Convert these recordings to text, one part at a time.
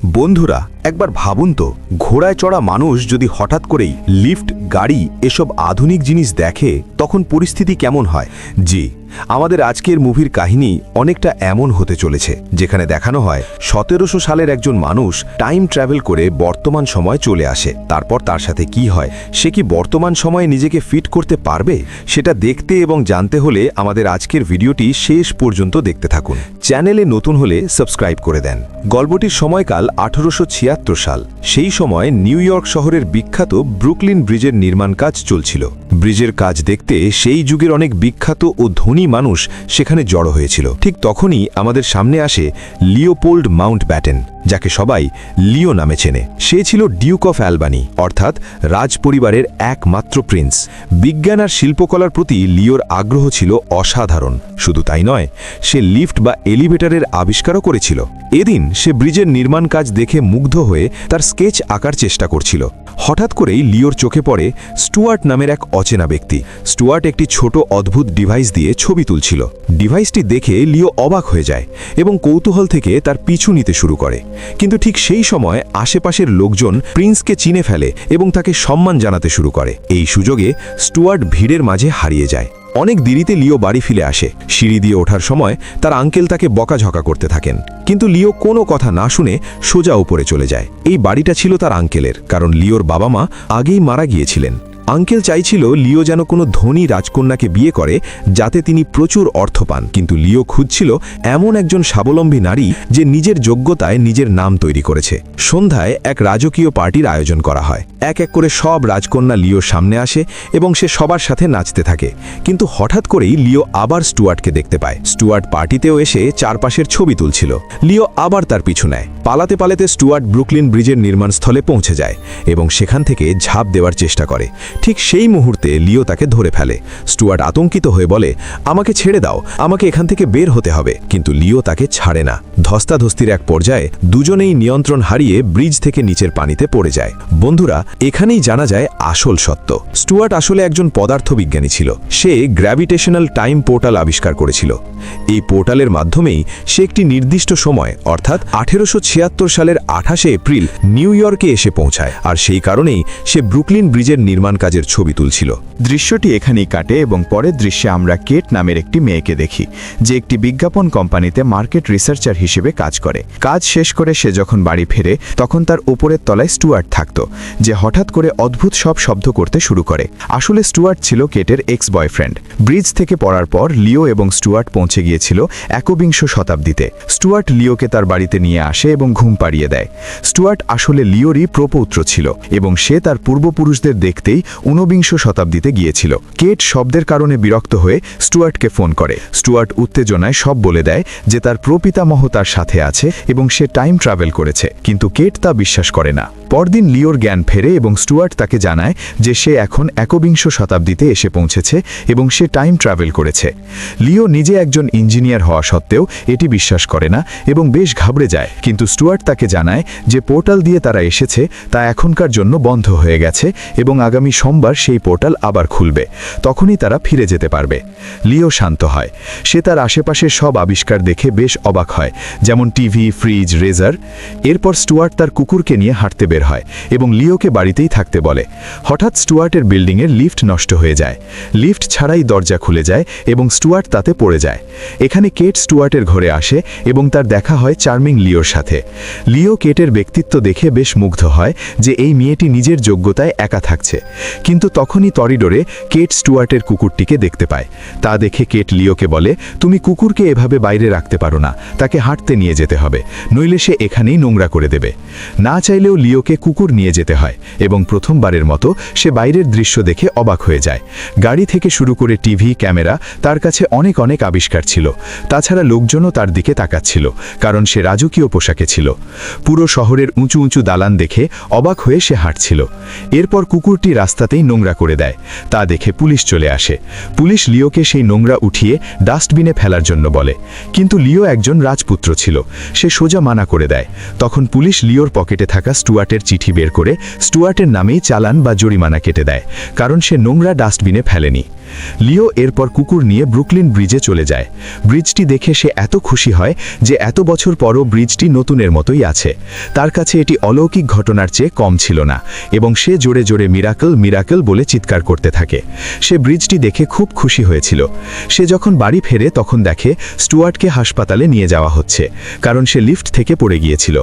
বন্ধুরা একবার ভাবুন তো, ঘোড়ায় চড়া মানুষ যদি হঠাৎ করেই লিফট, গাড়ি এসব আধুনিক জিনিস দেখে তখন পরিস্থিতি কেমন হয়। জি, আমাদের আজকের মুভির কাহিনী অনেকটা এমন হতে চলেছে, যেখানে দেখানো হয় 1700 সালের একজন মানুষ টাইম ট্রাভেল করে বর্তমান সময় চলে আসে। তারপর তার সাথে কি হয়, সে কি বর্তমান সময়ে নিজেকে ফিট করতে পারবে? সেটা দেখতে এবং জানতে হলে আমাদের আজকের ভিডিওটি শেষ পর্যন্ত দেখতে থাকুন। চ্যানেলে নতুন হলে সাবস্ক্রাইব করে দেন। গল্পটির সময়কাল 1876 সাল। সেই সময় নিউ ইয়র্ক শহরের বিখ্যাত ব্রুকলিন ব্রিজের নির্মাণ কাজ চলছিল। ব্রিজের কাজ দেখতে সেই যুগের অনেক বিখ্যাত ও ধনী মানুষ সেখানে জড়ো হয়েছিল। ঠিক তখনই আমাদের সামনে আসে লিওপোল্ড মাউন্টব্যাটেন, যাকে সবাই লিও নামে চেনে। সে ছিল ডিউক অফ অ্যালবানি, অর্থাৎ রাজ পরিবারের একমাত্র প্রিন্স। বিজ্ঞান আর শিল্পকলার প্রতি লিওর আগ্রহ ছিল অসাধারণ। শুধু তাই নয়, সে লিফট বা এলিভেটরের আবিষ্কারও করেছিল। এদিন সে ব্রিজের নির্মাণ কাজ দেখে মুগ্ধ হয়ে তার স্কেচ আঁকার চেষ্টা করছিল। হঠাৎ করেই লিওর চোখে পড়ে স্টুয়ার্ট নামের এক অচেনা ব্যক্তি। স্টুয়ার্ট একটি ছোট অদ্ভুত ডিভাইস দিয়ে ছবি তুলছিল। ডিভাইসটি দেখে লিও অবাক হয়ে যায় এবং কৌতূহল থেকে তার পিছু নিতে শুরু করে। কিন্তু ঠিক সেই সময় আশেপাশের লোকজন প্রিন্সকে চিনে ফেলে এবং তাকে সম্মান জানাতে শুরু করে। এই সুযোগে স্টুয়ার্ট ভিড়ের মাঝে হারিয়ে যায়। অনেক দেরিতে লিও বাড়ি ফিরে আসে। সিঁড়ি দিয়ে ওঠার সময় তার আঙ্কেল তাকে বকাঝকা করতে থাকেন, কিন্তু লিও কোনো কথা না শুনে সোজা উপরে চলে যায়। এই বাড়িটা ছিল তার আঙ্কেলের, কারণ লিওর বাবা মা আগেই মারা গিয়েছিলেন। আঙ্কেল চাইছিল লিও যেন কোনো ধনী রাজকন্যাকে বিয়ে করে, যাতে তিনি প্রচুর অর্থ পান। কিন্তু লিও খুঁজছিল এমন একজন স্বাবলম্বী নারী যে নিজের যোগ্যতায় নিজের নাম তৈরি করেছে। সন্ধ্যায় এক রাজকীয় পার্টির আয়োজন করা হয়। এক এক করে সব রাজকন্যা লিওর সামনে আসে এবং সে সবার সাথে নাচতে থাকে। কিন্তু হঠাৎ করেই লিও আবার স্টুয়ার্টকে দেখতে পায়। স্টুয়ার্ট পার্টিতেও এসে চারপাশের ছবি তুলছিল। লিও আবার তার পিছু নেয়। পালাতে পালাতে স্টুয়ার্ট ব্রুকলিন ব্রিজের নির্মাণস্থলে পৌঁছে যায় এবং সেখান থেকে ঝাঁপ দেওয়ার চেষ্টা করে। ঠিক সেই মুহূর্তে লিও তাকে ধরে ফেলে। স্টুয়ার্ট আতঙ্কিত হয়ে বলে, আমাকে ছেড়ে দাও, আমাকে এখান থেকে বের হতে হবে। কিন্তু লিও তাকে ছাড়ে না। ধস্তাধস্তির এক পর্যায়ে দুজনেই নিয়ন্ত্রণ হারিয়ে ব্রিজ থেকে নিচের পানিতে পড়ে যায়। বন্ধুরা, এখানেই জানা যায় আসল সত্য। স্টুয়ার্ট আসলে একজন পদার্থবিজ্ঞানী ছিল। সে গ্র্যাভিটেশনাল টাইম পোর্টাল আবিষ্কার করেছিল। এই পোর্টালের মাধ্যমেই সে একটি নির্দিষ্ট সময়, অর্থাৎ 1876 সালের 28 এপ্রিল নিউ ইয়র্কে এসে পৌঁছায়। আর সেই কারণেই সে ব্রুকলিন ব্রিজের নির্মাণ কাজের ছবি তুলছিল। দৃশ্যটি এখানেই কাটে এবং পরের দৃশ্যে আমরা কেট নামের একটি মেয়েকে দেখি, যে একটি বিজ্ঞাপন কোম্পানিতে মার্কেট রিসার্চার হিসেবে কাজ করে। কাজ শেষ করে সে যখন বাড়ি ফেরে, তখন তার উপরের তলায় স্টুয়ার্ট থাকত, যে হঠাৎ করে অদ্ভুত সব শব্দ করতে শুরু করে। আসলে স্টুয়ার্ট ছিল কেটের এক্স বয়ফ্রেন্ড। ব্রিজ থেকে পড়ার পর লিও এবং স্টুয়ার্ট পৌঁছে গিয়েছিল 21 শতাব্দীতে। স্টুয়ার্ট লিওকে তার বাড়িতে নিয়ে আসে এবং ঘুম পাড়িয়ে দেয়। স্টুয়ার্ট আসলে লিওরই প্রপৌত্র ছিল এবং সে তার পূর্বপুরুষদের দেখতেই 19 শতাব্দীতে গিয়েছিল। কেট শব্দের কারণে বিরক্ত হয়ে স্টুয়ার্টকে ফোন করে। স্টুয়ার্ট উত্তেজনায় সব বলে দেয় যে তার প্রপিতামহ তার সাথে আছে এবং সে টাইম ট্রাভেল করেছে, কিন্তু কেট তা বিশ্বাস করে না। পরদিন লিওর জ্ঞান ফেরে এবং স্টুয়ার্ট তাকে জানায় যে সে এখন 21 শতাব্দীতে এসে পৌঁছেছে এবং সে টাইম ট্রাভেল করেছে। লিও নিজে একজন ইঞ্জিনিয়ার হওয়া সত্ত্বেও এটি বিশ্বাস করে না এবং বেশ ঘাবড়ে যায়। কিন্তু স্টুয়ার্ট তাকে জানায় যে পোর্টাল দিয়ে তারা এসেছে তা এখনকার জন্য বন্ধ হয়ে গেছে এবং আগামী সোমবার সেই পোর্টাল আবার খুলবে, তখনই তারা ফিরে যেতে পারবে। লিও শান্ত হয়। সে তার আশেপাশের সব আবিষ্কার দেখে বেশ অবাক হয়, যেমন টিভি, ফ্রিজ, রেজার। এরপর স্টুয়ার্ট তার কুকুরকে নিয়ে হাঁটতে বের হয় এবং লিওকে বাড়িতেই থাকতে বলে। হঠাৎ স্টুয়ার্টের বিল্ডিংয়ের লিফট নষ্ট হয়ে যায়। লিফট ছাড়াই দরজা খুলে যায় এবং স্টুয়ার্ট তাতে পড়ে যায়। এখানে কেট স্টুয়ার্টের ঘরে আসে এবং তার দেখা হয় চার্মিং লিওর সাথে। লিও কেটের ব্যক্তিত্ব দেখে বেশ মুগ্ধ হয় যে এই মেয়েটি নিজের যোগ্যতায় একা থাকছে। কিন্তু তখনই করিডোরে কেট স্টুয়ার্টের কুকুরটিকে দেখতে পায়। তা দেখে কেট লিওকে বলে, তুমি কুকুরকে এভাবে বাইরে রাখতে পারো না, তাকে হাঁটতে নিয়ে যেতে হবে, নইলে সে এখানেই নোংরা করে দেবে। না চাইলেও লিওকে কুকুর নিয়ে যেতে হয় এবং প্রথমবারের মতো সে বাইরের দৃশ্য দেখে অবাক হয়ে যায়। গাড়ি থেকে শুরু করে টিভি, ক্যামেরা, তার কাছে অনেক অনেক আবিষ্কার ছিল। তাছাড়া লোকজনও তার দিকে তাকাচ্ছিল, কারণ সে রাজকীয় পোশাকে ছিল। পুরো শহরের উঁচু উঁচু দালান দেখে অবাক হয়ে সে হাঁটছিল। এরপর কুকুরটি রাস্তাতেই নোংরা করে দেয়। তা দেখে পুলিশ চলে আসে। পুলিশ লিওকে সেই নোংরা উঠিয়ে ডাস্টবিনে ফেলার জন্য বলে, কিন্তু লিও একজন রাজপুত্র ছিল, সে সোজা মানা করে দেয়। তখন পুলিশ লিওর পকেটে থাকা স্টুয়ার্টের চেকের চিঠি বের করে স্টুয়ার্টের নামেই চালান বা জরিমানা কেটে দেয়, কারণ সে নোংরা ডাস্টবিনে ফেলেনি। লিও এরপর কুকুর নিয়ে ব্রুকলিন ব্রিজে চলে যায়। ব্রিজটি দেখে সে এত খুশি হয় যে এত বছর পরও ব্রিজটি নতুনের মতোই আছে। তার কাছে এটি অলৌকিক ঘটনার চেয়ে কম ছিল না, এবং সে জোরে জোরে মিরাকল মিরাকল বলে চিৎকার করতে থাকে। সে ব্রিজটি দেখে খুব খুশি হয়েছিল। সে যখন বাড়ি ফেরে তখন দেখে স্টুয়ার্টকে হাসপাতালে নিয়ে যাওয়া হচ্ছে, কারণ সে লিফট থেকে পড়ে গিয়েছিল।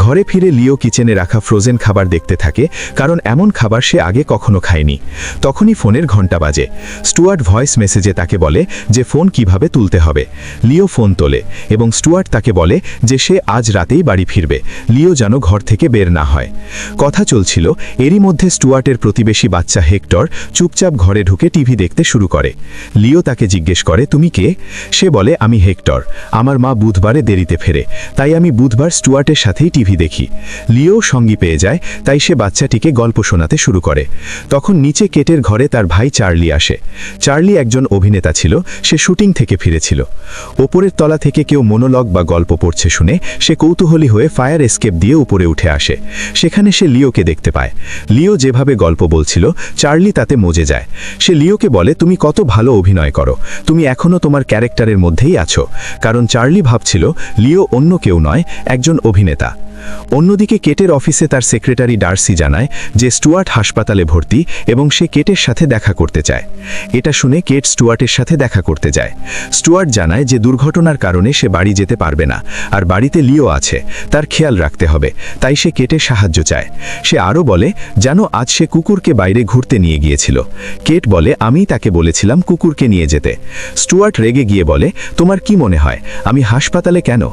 ঘরে ফিরে লিও কিচেনে রাখা ফ্রোজেন খাবার দেখতে থাকে, কারণ এমন খাবার সে আগে কখনো খায়নি। তখনই ফোনের ঘন্টা বাজে। স্টুয়ার্ট ভয়েস মেসেজে তাকে বলে যে ফোন কিভাবে তুলতে হবে। লিও ফোন তোলে এবং স্টুয়ার্ট তাকে বলে যে সে আজ রাতেই বাড়ি ফিরবে, লিও যেন ঘর থেকে বের না হয়। কথা চলছিল, এরই মধ্যে স্টুয়ার্টের প্রতিবেশী বাচ্চা হেক্টর চুপচাপ ঘরে ঢুকে টিভি দেখতে শুরু করে। লিও তাকে জিজ্ঞেস করে, তুমি কে? সে বলে, আমি হেক্টর, আমার মা বুধবারে দেরিতে ফেরে, তাই আমি বুধবার স্টুয়ার্টের সাথেই টিভি দেখি। লিও সঙ্গী পেয়ে যায়, তাই সে বাচ্চাটিকে গল্প শোনাতে শুরু করে। তখন নিচে কেটের ঘরে তার ভাই চার্লি আসে। চার্লি একজন অভিনেতা ছিল, সে শুটিং থেকে ফিরেছিল। ওপরের তলা থেকে কেউ মনোলগ বা গল্প পড়ছে শুনে সে কৌতূহলী হয়ে ফায়ার এসকেপ দিয়ে উপরে উঠে আসে। সেখানে সে লিওকে দেখতে পায়। লিও যেভাবে গল্প বলছিল, চার্লি তাতে মজে যায়। সে লিওকে বলে, তুমি কত ভালো অভিনয় করো, তুমি এখনও তোমার ক্যারেক্টারের মধ্যেই আছো, কারণ চার্লি ভাবছিল লিও অন্য কেউ নয়, একজন অভিনেতা। অন্যদিকে কেটের অফিসে তার সেক্রেটারি ডার্সি জানায় যে স্টুয়ার্ট হাসপাতালে ভর্তি এবং সে কেটের সাথে দেখা করতে চায়। এটা শুনে কেট স্টুয়ার্টের সাথে দেখা করতে যায়। স্টুয়ার্ট জানায় যে দুর্ঘটনার কারণে সে বাড়ি যেতে পারবে না, আর বাড়িতে লিও আছে, তার খেয়াল রাখতে হবে, তাই সে কেটের সাহায্য চায়। সে আরও বলে, জানো আজ সে কুকুরকে বাইরে ঘুরতে নিয়ে গিয়েছিল। কেট বলে, আমি তাকে বলেছিলাম কুকুরকে নিয়ে যেতে। স্টুয়ার্ট রেগে গিয়ে বলে, তোমার কি মনে হয় আমি হাসপাতালে কেন?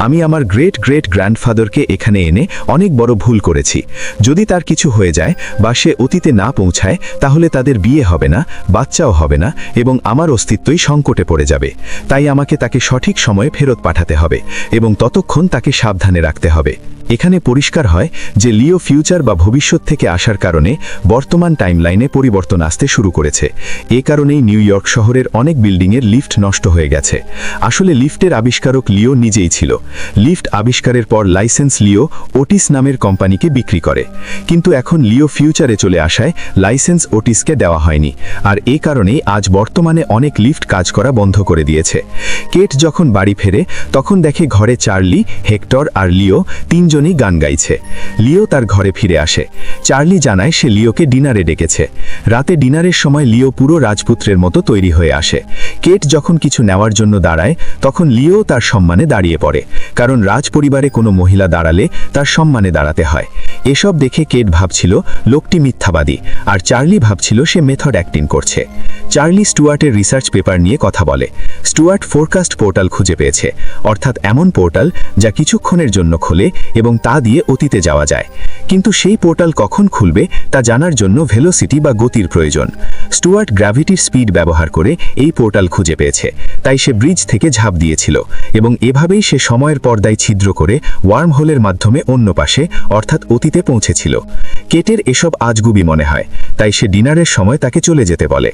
আমি আমার গ্রেট গ্রেট গ্র্যান্ডফাদারকে এখানে এনে অনেক বড় ভুল করেছি। যদি তার কিছু হয়ে যায় বা সে অতীতে না পৌঁছায়, তাহলে তাদের বিয়ে হবে না, বাচ্চাও হবে না, এবং আমার অস্তিত্বই সংকটে পড়ে যাবে। তাই আমাকে তাকে সঠিক সময়ে ফেরত পাঠাতে হবে এবং ততক্ষণ তাকে সাবধানে রাখতে হবে। এখানে পরিষ্কার হয় যে লিও ফিউচার বা ভবিষ্যৎ থেকে আসার কারণে বর্তমান টাইমলাইনে পরিবর্তন আসতে শুরু করেছে। এ কারণেই নিউ ইয়র্ক শহরের অনেক বিল্ডিংয়ের লিফট নষ্ট হয়ে গেছে। আসলে লিফটের আবিষ্কারক লিও নিজেই ছিল। লিফট আবিষ্কারের পর লাইসেন্স লিও ওটিস নামের কোম্পানিকে বিক্রি করে, কিন্তু এখন লিও ফিউচারে চলে আসায় লাইসেন্স ওটিসকে দেওয়া হয়নি, আর এ কারণেই আজ বর্তমানে অনেক লিফট কাজ করা বন্ধ করে দিয়েছে। কেট যখন বাড়ি ফেরে তখন দেখে ঘরে চার্লি, হেক্টর আর লিও তিনজনই গান গাইছে। লিও তার ঘরে ফিরে আসে। চার্লি জানায় সে লিওকে ডিনারে ডেকেছে। রাতে ডিনারের সময় লিও পুরো রাজপুত্রের মতো তৈরি হয়ে আসে। কেট যখন কিছু নেওয়ার জন্য দাঁড়ায় তখন লিও তার সম্মানে দাঁড়িয়ে পড়ে, কারণ রাজপরিবারে কোনো মহিলা দাঁড়ালে তার সম্মানে দাঁড়াতে হয়। এসব দেখে কেট ভাবছিল লোকটি মিথ্যাবাদী, আর চার্লি ভাবছিল সে মেথড অ্যাক্টিং করছে। চার্লি স্টুয়ার্টের রিসার্চ পেপার নিয়ে কথা বলে। স্টুয়ার্ট ফোরকাস্ট পোর্টাল খুঁজে পেয়েছে, অর্থাৎ এমন পোর্টাল যা কিছুক্ষণের জন্য খোলে এবং তা দিয়ে অতীতে যাওয়া যায়। কিন্তু সেই পোর্টাল কখন খুলবে তা জানার জন্য ভেলোসিটি বা গতির প্রয়োজন। স্টুয়ার্ট গ্র্যাভিটির স্পিড ব্যবহার করে এই পোর্টাল খুঁজে পেয়েছে, তাই সে ব্রিজ থেকে ঝাঁপ দিয়েছিল এবং এভাবেই সে সময়ের পর্দায় ছিদ্র করে ওয়ার্ম হোলের মাধ্যমে অন্য পাশে অর্থাৎ অতীতে পৌঁছেছিল। কেটের এসব আজগুবি মনে হয়, তাই সে ডিনারের সময় তাকে চলে যেতে বলে।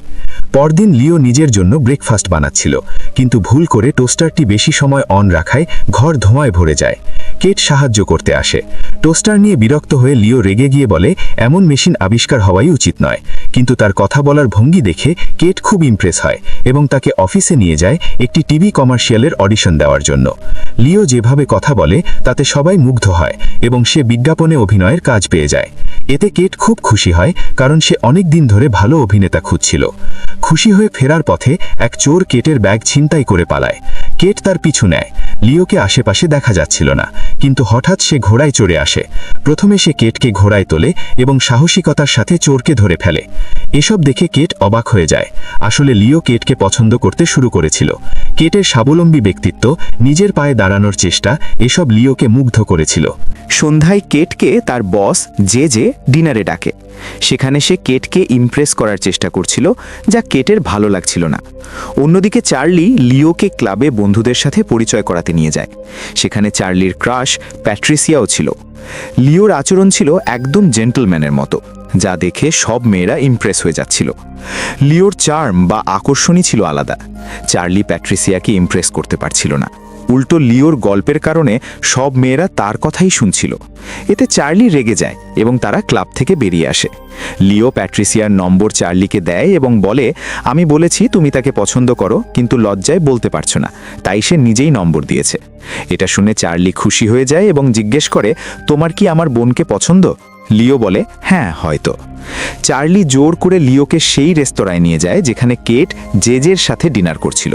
পরদিন লিও নিজের জন্য ব্রেকফাস্ট বানাচ্ছিল, কিন্তু ভুল করে টোস্টারটি বেশি সময় অন রাখায় ঘর ধোঁয়ায় ভরে যায়। কেট সাহায্য করতে আসে। টোস্টার নিয়ে বিরক্ত হয়ে লিও রেগে গিয়ে বলে এমন মেশিন আবিষ্কার হওয়াই উচিত নয়, কিন্তু তার কথা বলার ভঙ্গি দেখে কেট খুব ইমপ্রেস হয় এবং তাকে অফিসে নিয়ে যায় একটি টিভি কমার্শিয়ালের অডিশন দেওয়ার জন্য। লিও যেভাবে কথা বলে তাতে সবাই মুগ্ধ হয় এবং সে বিজ্ঞাপনে অভিনয়ের কাজ পেয়ে যায়। এতে কেট খুব খুশি হয়, কারণ সে অনেক দিন ধরে ভালো অভিনেতা খুঁজছিল। খুশি হয়ে ফেরার পথে এক চোর কেটের ব্যাগ ছিনতাই করে পালায়। কেট তার পিছু নেয়। লিওকে আশেপাশে দেখা যাচ্ছিল না, কিন্তু হঠাৎ সে ঘোড়ায় চড়ে আসে। প্রথমে সে কেটকে ঘোড়ায় তোলে এবং সাহসিকতার সাথে চোরকে ধরে ফেলে। এসব দেখে কেট অবাক হয়ে যায়। আসলে লিও কেটকে পছন্দ করতে শুরু করেছিল। কেটের স্বাবলম্বী ব্যক্তিত্ব, নিজের পায়ে দাঁড়ানোর চেষ্টা, এসব লিওকে মুগ্ধ করেছিল। সন্ধ্যায় কেটকে তার বস জে ডিনারে ডাকে। সেখানে সে কেটকে ইমপ্রেস করার চেষ্টা করছিল, যা কেটের ভালো লাগছিল না। অন্যদিকে চার্লি লিওকে ক্লাবে বন্ধুদের সাথে পরিচয় করাতে নিয়ে যায়। সেখানে চার্লির ক্রাশ প্যাট্রিসিয়াও ছিল। লিওর আচরণ ছিল একদম জেন্টলম্যানের মতো, যা দেখে সব মেয়েরা ইমপ্রেস হয়ে যাচ্ছিল। লিওর চার্ম বা আকর্ষণই ছিল আলাদা। চার্লি প্যাট্রিসিয়াকে ইমপ্রেস করতে পারছিল না। উল্টো লিওর গল্পের কারণে সব মেয়েরা তার কথাই শুনছিল। এতে চার্লি রেগে যায় এবং তারা ক্লাব থেকে বেরিয়ে আসে। লিও প্যাট্রিসিয়ার নম্বর চার্লিকে দেয় এবং বলে, আমি বলেছি তুমি তাকে পছন্দ করো, কিন্তু লজ্জায় বলতে পারছো না, তাই সে নিজেই নম্বর দিয়েছে। এটা শুনে চার্লি খুশি হয়ে যায় এবং জিজ্ঞেস করে, তোমার কি আমার বোনকে পছন্দ? লিও বলে, হ্যাঁ হয়তো। চার্লি জোর করে লিওকে সেই রেস্তোরাঁয় নিয়ে যায় যেখানে কেট জেজের সাথে ডিনার করছিল।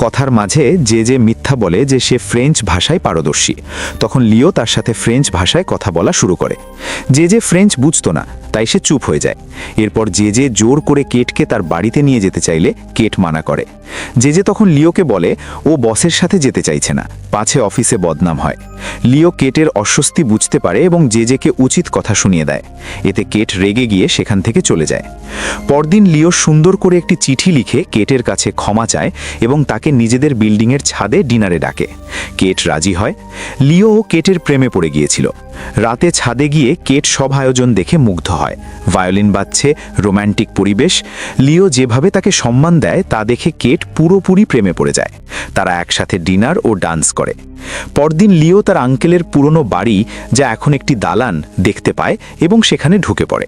কথার মাঝে জেজে মিথ্যা বলে যে সে ফ্রেঞ্চ ভাষায় পারদর্শী। তখন লিও তার সাথে ফ্রেঞ্চ ভাষায় কথা বলা শুরু করে। জেজে ফ্রেঞ্চ বুঝতো না, তাই সে চুপ হয়ে যায়। এরপর জেজে জোর করে কেটকে তার বাড়িতে নিয়ে যেতে চাইলে কেট মানা করে। জেজে তখন লিওকে বলে ও বসের সাথে যেতে চাইছে না, পাছে অফিসে বদনাম হয়। লিও কেটের অস্বস্তি বুঝতে পারে এবং জেজেকে উচিত কথা শুনিয়ে দেয়। এতে কেট রেগে গিয়ে সেখান থেকে চলে যায়। পরদিন লিও সুন্দর করে একটি চিঠি লিখে কেটের কাছে ক্ষমা চায় এবং তাকে নিজেদের বিল্ডিংয়ের ছাদে ডিনারে ডাকে। কেট রাজি হয়। লিও ও কেটের প্রেমে পড়ে গিয়েছিল। রাতে ছাদে গিয়ে কেট সব আয়োজন দেখে মুগ্ধ হয়। ভায়োলিন বাজছে, রোম্যান্টিক পরিবেশ। লিও যেভাবে তাকে সম্মান দেয় তা দেখে কেট পুরোপুরি প্রেমে পড়ে যায়। তারা একসাথে ডিনার ও ডান্স করে। পরদিন লিও তার আঙ্কেলের পুরনো বাড়ি, যা এখন একটি দালান, দেখতে পায় এবং সেখানে ঢুকে পড়ে।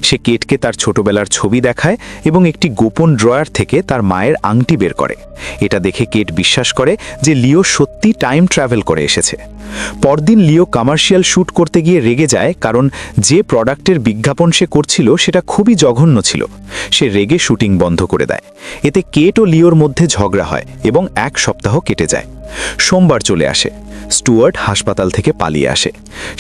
সে কেটকে তার ছোটবেলার ছবি দেখায় এবং একটি গোপন ড্রয়ার থেকে তার মায়ের আংটি বের করে। এটা দেখে কেট বিশ্বাস করে যে লিও সত্যি টাইম ট্রাভেল করে এসেছে। পরদিন লিও কমার্শিয়াল শ্যুট করতে গিয়ে রেগে যায়, কারণ যে প্রোডাক্টের বিজ্ঞাপন সে করছিল সেটা খুবই জঘন্য ছিল। সে রেগে শুটিং বন্ধ করে দেয়। এতে কেট ও লিওর মধ্যে ঝগড়া হয় এবং 1 সপ্তাহ কেটে যায়। সোমবার চলে আসে। স্টুয়ার্ট হাসপাতাল থেকে পালিয়ে আসে।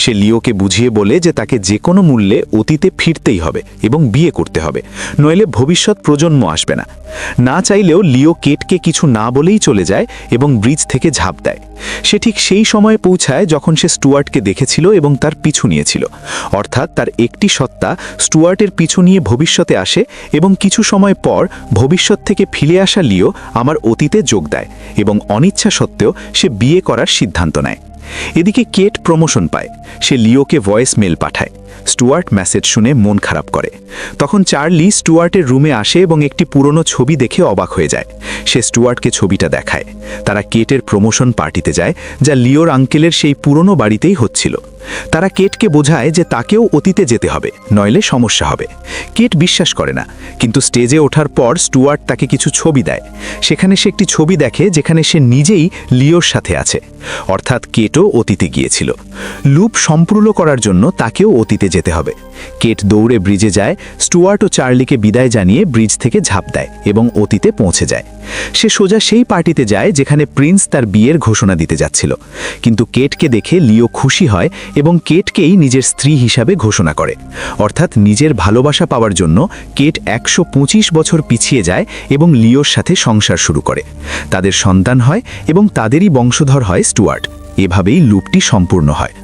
সে লিওকে বুঝিয়ে বলে যে তাকে যে কোনো মূল্যে অতীতে ফিরতেই হবে এবং বিয়ে করতে হবে, নইলে ভবিষ্যৎ প্রজন্ম আসবে না। না চাইলেও লিও কেটকে কিছু না বলেই চলে যায় এবং ব্রিজ থেকে ঝাঁপ দেয়। সে ঠিক সেই সময়ে পৌঁছায় যখন সে স্টুয়ার্টকে দেখেছিল এবং তার পিছু নিয়েছিল। অর্থাৎ তার একটি সত্তা স্টুয়ার্টের পিছু নিয়ে ভবিষ্যতে আসে এবং কিছু সময় পর ভবিষ্যৎ থেকে ফিরে আসা লিও আমার অতীতে যোগ দেয় এবং অনিচ্ছা সত্ত্বেও সে বিয়ে করার সিদ্ধান্ত নেয়। এদিকে কেট প্রমোশন পায়। সে লিওকে ভয়েস মেল পাঠায়। স্টুয়ার্ট মেসেজ শুনে মন খারাপ করে। তখন চার্লি স্টুয়ার্টের রুমে আসে এবং একটি পুরনো ছবি দেখে অবাক হয়ে যায়। সে স্টুয়ার্টকে ছবিটা দেখায়। তারা কেটের প্রমোশন পার্টিতে যায়, যা লিওর আঙ্কেলের সেই পুরনো বাড়িতেই হচ্ছিল। তারা কেটকে বোঝায় যে তাকেও অতীতে যেতে হবে, নইলে সমস্যা হবে। কেট বিশ্বাস করে না, কিন্তু স্টেজে ওঠার পর স্টুয়ার্ট তাকে কিছু ছবি দেয়। সেখানে সে একটি ছবি দেখে যেখানে সে নিজেই লিওর সাথে আছে, অর্থাৎ কেটও অতীতে গিয়েছিল। লুপ সম্পূর্ণ করার জন্য তাকেও অতীতে যেতে হবে। কেট দৌড়ে ব্রিজে যায়। স্টুয়ার্ট ও চার্লিকে বিদায় জানিয়ে ব্রিজ থেকে ঝাঁপ দেয় এবং অতীতে পৌঁছে যায়। সে সোজা সেই পার্টিতে যায় যেখানে প্রিন্স তার বিয়ের ঘোষণা দিতে যাচ্ছিল। কিন্তু কেটকে দেখে লিও খুশি হয় এবং কেটকেই নিজের স্ত্রী হিসাবে ঘোষণা করে। অর্থাৎ নিজের ভালোবাসা পাওয়ার জন্য কেট 125 বছর পিছিয়ে যায় এবং লিওর সাথে সংসার শুরু করে। তাদের সন্তান হয় এবং তাদেরই বংশধর হয় স্টুয়ার্ট। এভাবেই লুপটি সম্পূর্ণ হয়।